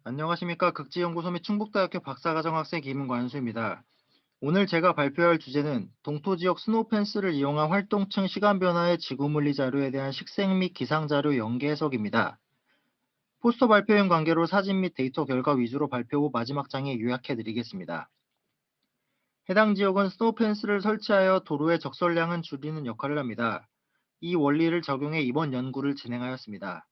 안녕하십니까. 극지연구소 및 충북대학교 박사과정학생 김관수입니다. 오늘 제가 발표할 주제는 동토지역 스노우펜스를 이용한 활동층 시간 변화의 지구물리 자료에 대한 식생 및 기상 자료 연계 해석입니다. 포스터 발표인 관계로 사진 및 데이터 결과 위주로 발표 후 마지막 장에 요약해 드리겠습니다. 해당 지역은 스노우펜스를 설치하여 도로의 적설량은 줄이는 역할을 합니다. 이 원리를 적용해 이번 연구를 진행하였습니다.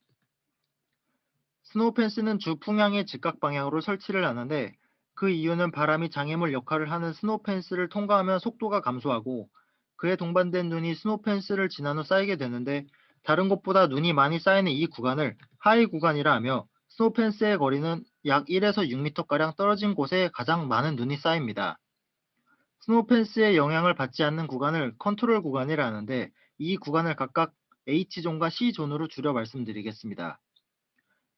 스노우펜스는 주 풍향의 직각 방향으로 설치를 하는데 그 이유는 바람이 장애물 역할을 하는 스노우펜스를 통과하면 속도가 감소하고 그에 동반된 눈이 스노우펜스를 지난 후 쌓이게 되는데 다른 곳보다 눈이 많이 쌓이는 이 구간을 하이 구간이라 하며 스노우펜스의 거리는 약 1에서 6m가량 떨어진 곳에 가장 많은 눈이 쌓입니다. 스노우펜스의 영향을 받지 않는 구간을 컨트롤 구간이라 하는데 이 구간을 각각 H존과 C존으로 줄여 말씀드리겠습니다.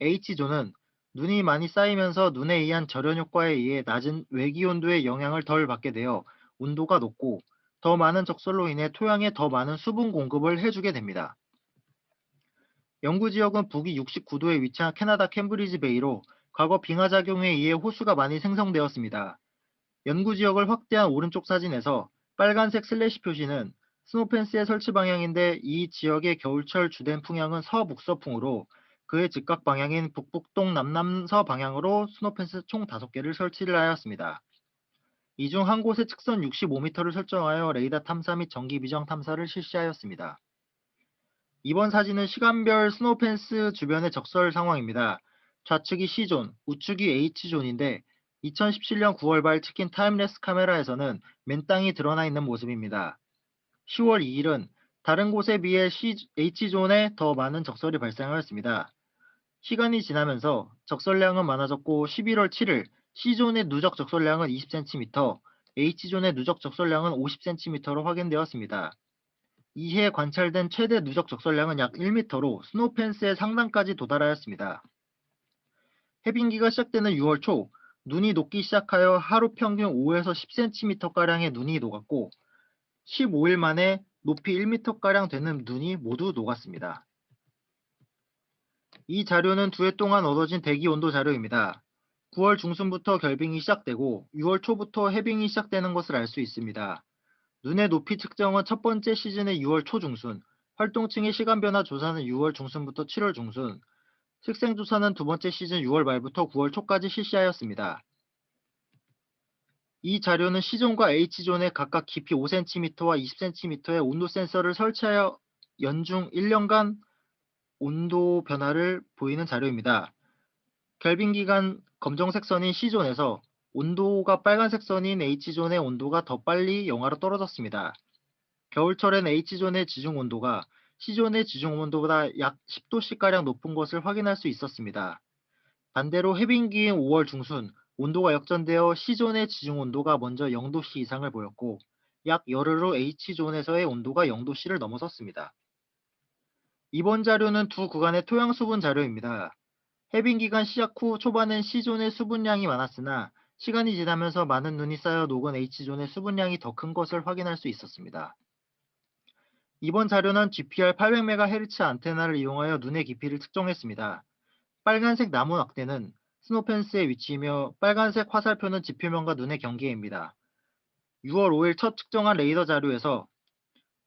H존은 눈이 많이 쌓이면서 눈에 의한 절연 효과에 의해 낮은 외기온도의 영향을 덜 받게 되어 온도가 높고 더 많은 적설로 인해 토양에 더 많은 수분 공급을 해주게 됩니다. 연구지역은 북위 69도에 위치한 캐나다 캠브리지 베이로 과거 빙하작용에 의해 호수가 많이 생성되었습니다. 연구지역을 확대한 오른쪽 사진에서 빨간색 슬래시 표시는 스노펜스의 설치 방향인데 이 지역의 겨울철 주된 풍향은 서북서풍으로 그의 직각 방향인 북북동 남남서 방향으로 스노펜스 총 5개를 설치를 하였습니다. 이 중 한 곳에 측선 65m를 설정하여 레이더 탐사 및 전기 비정 탐사를 실시하였습니다. 이번 사진은 시간별 스노펜스 주변의 적설 상황입니다. 좌측이 C존, 우측이 H존인데 2017년 9월 발 찍힌 타임랩스 카메라에서는 맨땅이 드러나 있는 모습입니다. 10월 2일은 다른 곳에 비해 H존에 더 많은 적설이 발생하였습니다. 시간이 지나면서 적설량은 많아졌고 11월 7일 C존의 누적 적설량은 20cm, H존의 누적 적설량은 50cm로 확인되었습니다. 이해 관찰된 최대 누적 적설량은 약 1m로 스노우펜스의 상단까지 도달하였습니다. 해빙기가 시작되는 6월 초, 눈이 녹기 시작하여 하루 평균 5에서 10cm가량의 눈이 녹았고 15일 만에 높이 1m가량 되는 눈이 모두 녹았습니다. 이 자료는 2해 동안 얻어진 대기 온도 자료입니다. 9월 중순부터 결빙이 시작되고 6월 초부터 해빙이 시작되는 것을 알 수 있습니다. 눈의 높이 측정은 첫 번째 시즌의 6월 초중순, 활동층의 시간 변화 조사는 6월 중순부터 7월 중순, 식생 조사는 두 번째 시즌 6월 말부터 9월 초까지 실시하였습니다. 이 자료는 C존과 H존에 각각 깊이 5cm와 20cm의 온도 센서를 설치하여 연중 1년간 온도 변화를 보이는 자료입니다. 결빙 기간 검정색 선인 C존에서 온도가 빨간색 선인 H존의 온도가 더 빨리 영하로 떨어졌습니다. 겨울철엔 H존의 지중 온도가 C존의 지중 온도보다 약 10도씨가량 높은 것을 확인할 수 있었습니다. 반대로 해빙기인 5월 중순 온도가 역전되어 C존의 지중 온도가 먼저 0도씨 이상을 보였고 약 열흘 후 H존에서의 온도가 0도씨를 넘어섰습니다. 이번 자료는 두 구간의 토양 수분 자료입니다. 해빙 기간 시작 후 초반엔 C존의 수분량이 많았으나 시간이 지나면서 많은 눈이 쌓여 녹은 H존의 수분량이 더 큰 것을 확인할 수 있었습니다. 이번 자료는 GPR 800MHz 안테나를 이용하여 눈의 깊이를 측정했습니다. 빨간색 나무 막대는 스노펜스의 위치이며 빨간색 화살표는 지표면과 눈의 경계입니다. 6월 5일 첫 측정한 레이더 자료에서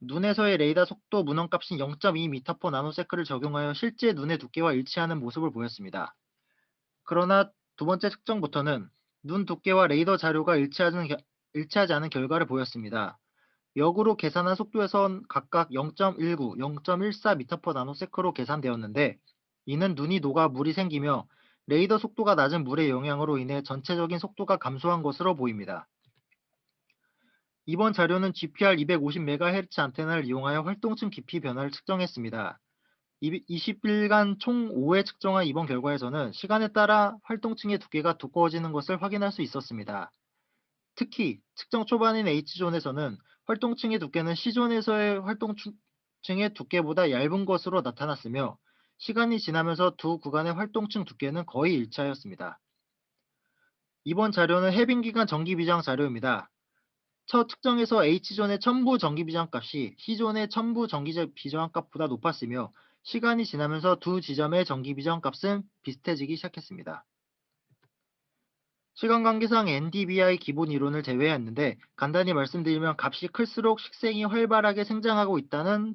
눈에서의 레이더 속도 문헌값인 0.2m/나노세크를 적용하여 실제 눈의 두께와 일치하는 모습을 보였습니다. 그러나 두 번째 측정부터는 눈 두께와 레이더 자료가 일치하지 않은 결과를 보였습니다. 역으로 계산한 속도에선 각각 0.19, 0.14m/나노세크로 계산되었는데 이는 눈이 녹아 물이 생기며 레이더 속도가 낮은 물의 영향으로 인해 전체적인 속도가 감소한 것으로 보입니다. 이번 자료는 GPR 250MHz 안테나를 이용하여 활동층 깊이 변화를 측정했습니다. 20일간 총 5회 측정한 이번 결과에서는 시간에 따라 활동층의 두께가 두꺼워지는 것을 확인할 수 있었습니다. 특히 측정 초반인 H존에서는 활동층의 두께는 C존에서의 활동층의 두께보다 얇은 것으로 나타났으며 시간이 지나면서 두 구간의 활동층 두께는 거의 일치하였습니다. 이번 자료는 해빙기간 전기비장 자료입니다. 첫 측정에서 H존의 첨부 전기비장값이 C존의 첨부 전기비장값보다 높았으며 시간이 지나면서 두 지점의 전기비장값은 비슷해지기 시작했습니다. 시간 관계상 NDVI 기본 이론을 제외했는데 간단히 말씀드리면 값이 클수록 식생이 활발하게 생장하고 있다는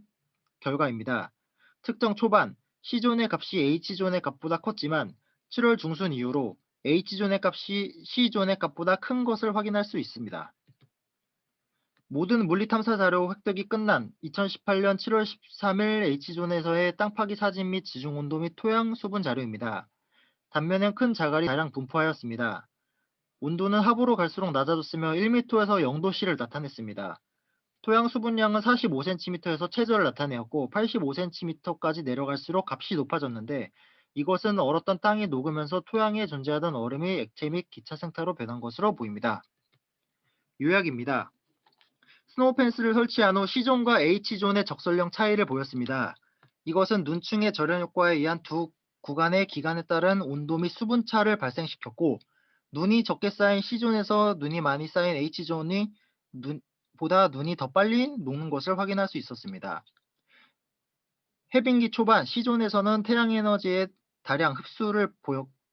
결과입니다. 특정 초반 C존의 값이 H존의 값보다 컸지만 7월 중순 이후로 H존의 값이 C존의 값보다 큰 것을 확인할 수 있습니다. 모든 물리 탐사 자료 획득이 끝난 2018년 7월 13일 H존에서의 땅 파기 사진 및 지중 온도 및 토양 수분 자료입니다. 단면엔 큰 자갈이 다량 분포하였습니다. 온도는 하부로 갈수록 낮아졌으며 1m에서 0도씨를 나타냈습니다. 토양 수분량은 45cm에서 최저를 나타내었고 85cm까지 내려갈수록 값이 높아졌는데 이것은 얼었던 땅이 녹으면서 토양에 존재하던 얼음이 액체 및 기차 생태로 변한 것으로 보입니다. 요약입니다. 스노우 펜스를 설치한 후 C존과 H존의 적설령 차이를 보였습니다. 이것은 눈층의 절연 효과에 의한 두 구간의 기간에 따른 온도 및 수분 차를 발생시켰고 눈이 적게 쌓인 C존에서 눈이 많이 쌓인 H존이 보다 눈이 더 빨리 녹는 것을 확인할 수 있었습니다. 해빙기 초반 C존에서는 태양에너지의 다량 흡수를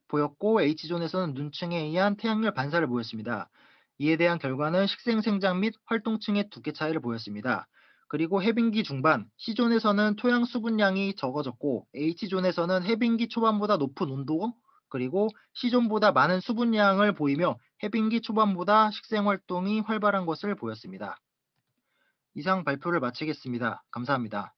보였고 H존에서는 눈층에 의한 태양열 반사를 보였습니다. 이에 대한 결과는 식생 생장 및 활동층의 두께 차이를 보였습니다. 그리고 해빙기 중반 C존에서는 토양 수분량이 적어졌고 H존에서는 해빙기 초반보다 높은 온도 그리고 C존보다 많은 수분량을 보이며 해빙기 초반보다 식생 활동이 활발한 것을 보였습니다. 이상 발표를 마치겠습니다. 감사합니다.